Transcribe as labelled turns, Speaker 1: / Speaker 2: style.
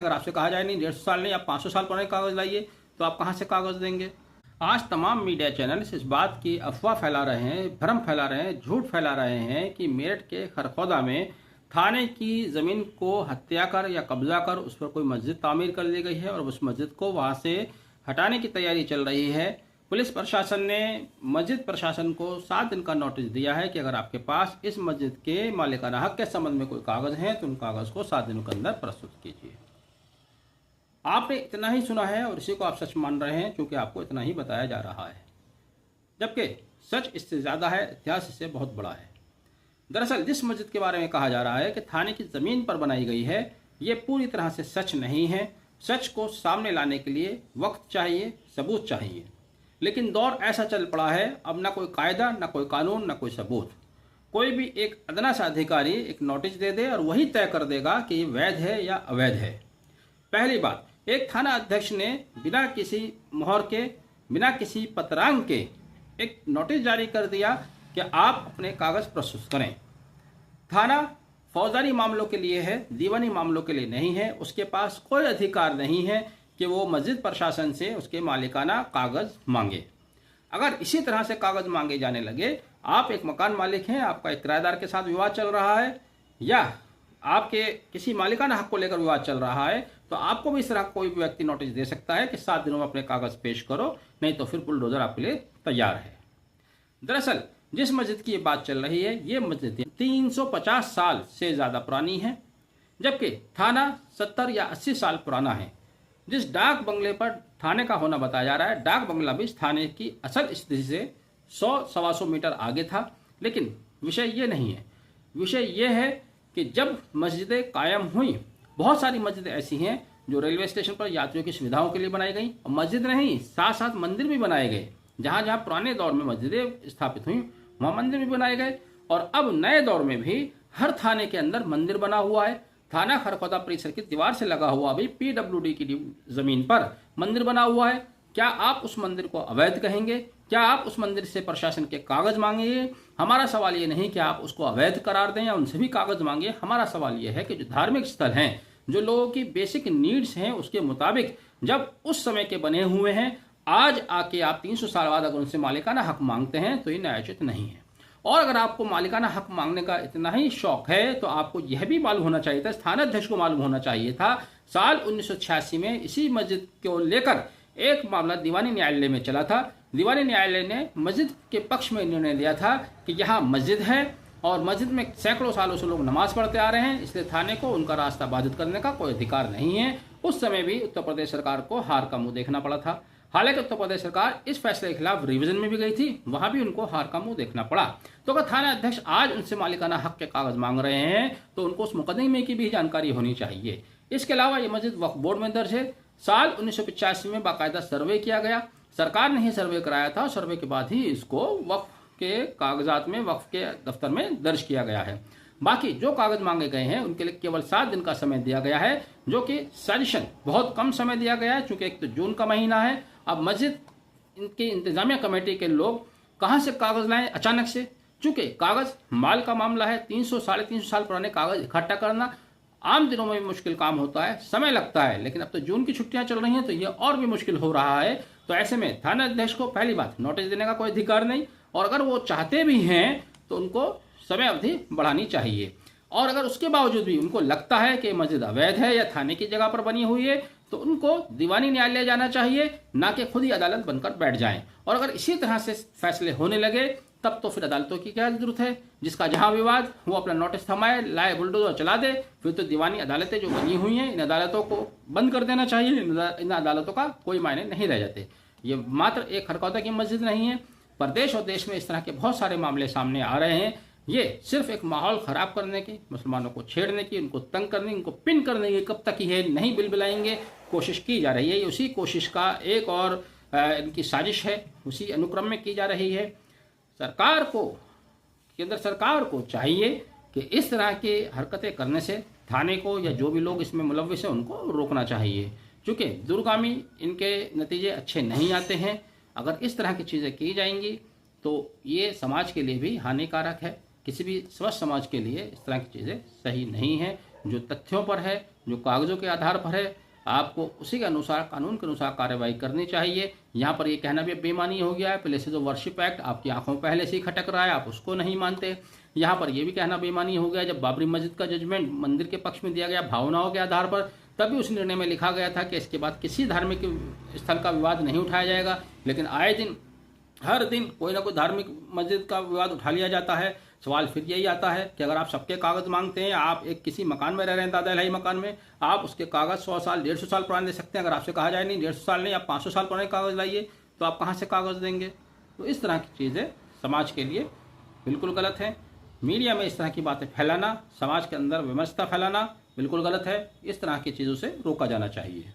Speaker 1: अगर आपसे कहा जाए नहीं 150 साल नहीं, आप 500 साल पुराने कागज़ लाइए, तो आप कहाँ से कागज़ देंगे। आज तमाम मीडिया चैनल्स इस बात की अफवाह फैला रहे हैं, भ्रम फैला रहे हैं, झूठ फैला रहे हैं कि मेरठ के खरखौदा में थाने की ज़मीन को हत्या कर या कब्जा कर उस पर कोई मस्जिद तामीर कर ली गई है और उस मस्जिद को वहाँ से हटाने की तैयारी चल रही है। पुलिस प्रशासन ने मस्जिद प्रशासन को 7 दिन का नोटिस दिया है कि अगर आपके पास इस मस्जिद के मालिकाना हक के संबंध में कोई कागज़ हैं तो उन कागज़ को 7 दिनों के अंदर प्रस्तुत कीजिए। आपने इतना ही सुना है और इसी को आप सच मान रहे हैं क्योंकि आपको इतना ही बताया जा रहा है, जबकि सच इससे ज़्यादा है, इतिहास इससे बहुत बड़ा है। दरअसल जिस मस्जिद के बारे में कहा जा रहा है कि थाने की ज़मीन पर बनाई गई है, ये पूरी तरह से सच नहीं है। सच को सामने लाने के लिए वक्त चाहिए, सबूत चाहिए, लेकिन दौर ऐसा चल पड़ा है अब ना कोई कायदा, ना कोई कानून, ना कोई सबूत। कोई भी एक अदना सा अधिकारी एक नोटिस दे दे और वही तय कर देगा कि ये वैध है या अवैध है। पहली बात, एक थाना अध्यक्ष ने बिना किसी मोहर के, बिना किसी पत्रांक के एक नोटिस जारी कर दिया कि आप अपने कागज प्रस्तुत करें। थाना फौजदारी मामलों के लिए है, दीवानी मामलों के लिए नहीं है। उसके पास कोई अधिकार नहीं है कि वो मस्जिद प्रशासन से उसके मालिकाना कागज मांगे। अगर इसी तरह से कागज मांगे जाने लगे, आप एक मकान मालिक हैं, आपका एक किराएदार के साथ विवाद चल रहा है या आपके किसी मालिकाना हक को लेकर विवाद चल रहा है, तो आपको भी इस तरह कोई भी व्यक्ति नोटिस दे सकता है कि 7 दिनों में अपने कागज पेश करो, नहीं तो फिर बुलडोजर आपके लिए तैयार है। दरअसल जिस मस्जिद की ये बात चल रही है, ये मस्जिद 350 साल से ज़्यादा पुरानी है, जबकि थाना 70 या 80 साल पुराना है। जिस डाक बंगले पर थाने का होना बताया जा रहा है, डाक बंगला भी थाने की असल स्थिति से 100-125 मीटर आगे था। लेकिन विषय ये नहीं है, विषय ये है कि जब मस्जिदें कायम हुई, बहुत सारी मस्जिदें ऐसी हैं जो रेलवे स्टेशन पर यात्रियों की सुविधाओं के लिए बनाई गई, और मस्जिद नहीं, साथ साथ मंदिर भी बनाए गए। जहाँ जहाँ पुराने दौर में मस्जिदें स्थापित हुई वहाँ मंदिर भी बनाए गए, और अब नए दौर में भी हर थाने के अंदर मंदिर बना हुआ है। थाना खरखौदा परिसर की दीवार से लगा हुआ भी PWD की जमीन पर मंदिर बना हुआ है। क्या आप उस मंदिर को अवैध कहेंगे? क्या आप उस मंदिर से प्रशासन के कागज मांगेंगे? हमारा सवाल ये नहीं कि आप उसको अवैध करार दें या उनसे भी कागज मांगे। हमारा सवाल ये है कि जो धार्मिक स्थल हैं, जो लोगों की बेसिक नीड्स हैं, उसके मुताबिक जब उस समय के बने हुए हैं, आज आके आप 300 साल बाद अगर उनसे मालिकाना हक मांगते हैं तो ये न्यायोचित नहीं है। और अगर आपको मालिकाना हक मांगने का इतना ही शौक है तो आपको यह भी मालूम होना चाहिए था, स्थानाध्यक्ष को मालूम होना चाहिए था, साल 1986 में इसी मस्जिद को लेकर एक मामला दीवानी न्यायालय में चला था। दीवानी न्यायालय ने मस्जिद के पक्ष में निर्णय लिया था कि यहाँ मस्जिद है और मस्जिद में सैकड़ों सालों से लोग नमाज पढ़ते आ रहे हैं, इसलिए थाने को उनका रास्ता बाधित करने का कोई अधिकार नहीं है। उस समय भी उत्तर प्रदेश सरकार को हार का मुंह देखना पड़ा था। हालांकि उत्तर प्रदेश सरकार इस फैसले के खिलाफ रिवीजन में भी गई थी, वहां भी उनको हार का मुंह देखना पड़ा। तो अगर थाना अध्यक्ष आज उनसे मालिकाना हक के कागज मांग रहे हैं तो उनको उस मुकदमे की भी जानकारी होनी चाहिए। इसके अलावा ये मस्जिद वक्फ बोर्ड में दर्ज है। साल 1985 में बाकायदा सर्वे किया गया, सरकार ने ही सर्वे कराया था, सर्वे के बाद ही इसको वक्फ के कागजात में, वक्फ के दफ्तर में दर्ज किया गया है। बाकी जो कागज मांगे गए हैं उनके लिए केवल 7 दिन का समय दिया गया है, जो कि सजेशन बहुत कम समय दिया गया है, चूंकि एक तो जून का महीना है। अब मस्जिद इनकी इंतजामिया कमेटी के लोग कहाँ से कागज लाएं अचानक से, चूंकि कागज माल का मामला है। 300-350 साल पुराने कागज इकट्ठा करना आम दिनों में भी मुश्किल काम होता है, समय लगता है, लेकिन अब तो जून की छुट्टियां चल रही हैं तो ये और भी मुश्किल हो रहा है। तो ऐसे में थाना अध्यक्ष को पहली बात नोटिस देने का कोई अधिकार नहीं, और अगर वो चाहते भी हैं तो उनको समय अवधि बढ़ानी चाहिए। और अगर उसके बावजूद भी उनको लगता है कि मस्जिद अवैध है या थाने की जगह पर बनी हुई है तो उनको दीवानी न्यायालय जाना चाहिए, ना कि खुद ही अदालत बनकर बैठ जाएं। और अगर इसी तरह से फैसले होने लगे तब तो फिर अदालतों की क्या जरूरत है। जिसका जहां विवाद वो अपना नोटिस थमाए, लाए, बुलडोजर चला दे। फिर तो दीवानी अदालतें जो बनी हुई हैं, इन अदालतों को बंद कर देना चाहिए। इन अदालतों का कोई मायने नहीं रह जाते। ये मात्र एक खरखौदा की मस्जिद नहीं है, प्रदेश और देश में इस तरह के बहुत सारे मामले सामने आ रहे हैं। ये सिर्फ एक माहौल खराब करने की, मुसलमानों को छेड़ने की, उनको तंग करने की, उनको पिन करने की, कब तक ये नहीं बिलबिलाएंगे, कोशिश की जा रही है। उसी कोशिश का एक और इनकी साजिश है, उसी अनुक्रम में की जा रही है। सरकार को, केंद्र सरकार को चाहिए कि इस तरह की हरकतें करने से थाने को या जो भी लोग इसमें मुलव्विस हैं उनको रोकना चाहिए, क्योंकि दूरगामी इनके नतीजे अच्छे नहीं आते हैं। अगर इस तरह की चीज़ें की जाएंगी तो ये समाज के लिए भी हानिकारक है। किसी भी स्वस्थ समाज के लिए इस तरह की चीज़ें सही नहीं है। जो तथ्यों पर है, जो कागज़ों के आधार पर है, आपको उसी के अनुसार, कानून के अनुसार कार्रवाई करनी चाहिए। यहाँ पर ये कहना भी बेईमानी हो गया है, पहले से जो वर्शिप एक्ट आपकी आंखों में पहले से ही खटक रहा है, आप उसको नहीं मानते। यहाँ पर यह भी कहना बेईमानी हो गया, जब बाबरी मस्जिद का जजमेंट मंदिर के पक्ष में दिया गया भावनाओं के आधार पर, तभी उस निर्णय में लिखा गया था कि इसके बाद किसी धार्मिक स्थल का विवाद नहीं उठाया जाएगा। लेकिन आए दिन, हर दिन कोई ना कोई धार्मिक मस्जिद का विवाद उठा लिया जाता है। सवाल फिर यही आता है कि अगर आप सबके कागज़ मांगते हैं, आप एक किसी मकान में रह रहे हैं, दादा इलाही मकान में, आप उसके कागज़ 100 साल 150 साल पुराने दे सकते हैं। अगर आपसे कहा जाए नहीं 150 साल नहीं, आप 500 साल पुराने कागज़ लाइए, तो आप कहाँ से कागज़ देंगे? तो इस तरह की चीज़ें समाज के लिए बिल्कुल गलत है। मीडिया में इस तरह की बातें फैलाना, समाज के अंदर विमर्शता फैलाना बिल्कुल गलत है। इस तरह की चीज़ों से रोका जाना चाहिए।